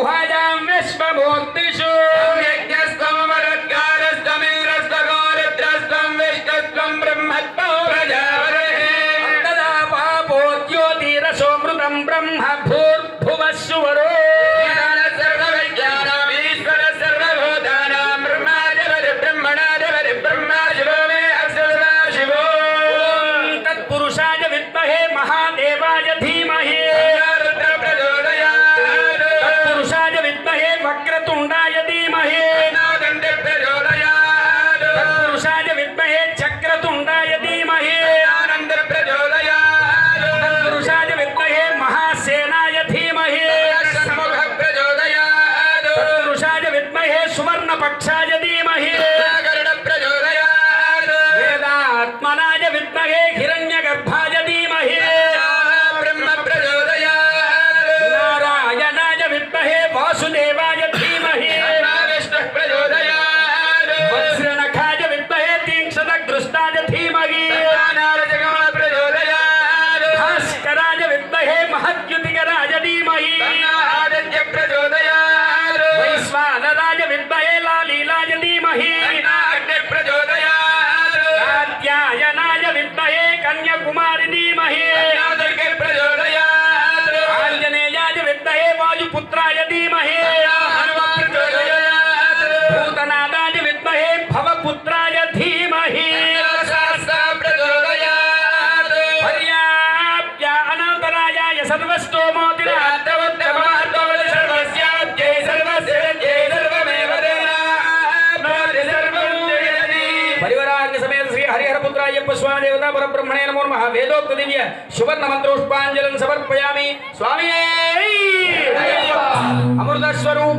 गुहाजां विश्वमूर्तिषु यज्ञस्त्वं वरद्गारस्त्वमिन्द्रस्त्वगो रुद्रस्त्वं विष्णुस्त्वं ब्रह्मत्वं प्रजापतिः तदा पापोद्योतिरसोऽमृतं ब्रह्म भूर्भुवः सुवरो वक्रतुंडाय धीमहि तत्पुरुषाय विद्महे चक्रतुंडाय धीमहि तत्पुरुषाय विद्महे महासेनाय धीमहि तत्पुरुषाय विद्महे सुवर्णपक्षाय धीमहि वेदात्मनाय विद्महे हिरण्यगर्भाय धीमहि नारायणाय विद्महे वासुदेवाय वैश्वानराय विद्महे लालीलाय धीमहि कात्यायनाय विद्महे कन्याकुमारी धीमहि आंजनेयाय विद्महे वायुपुत्राय धीमहि भूतनादाय विद्महे भवपुत्राय धीमहि पर्याप्य अनन्तरायाय सर्वस्तोमोतिराय स्वामी देवता परब्रह्मणे नमो नमः वेदोक्त दिव्य सुवर्ण मंत्रोष्पांजलिं समर्पयामि स्वामी अमृत स्वरूप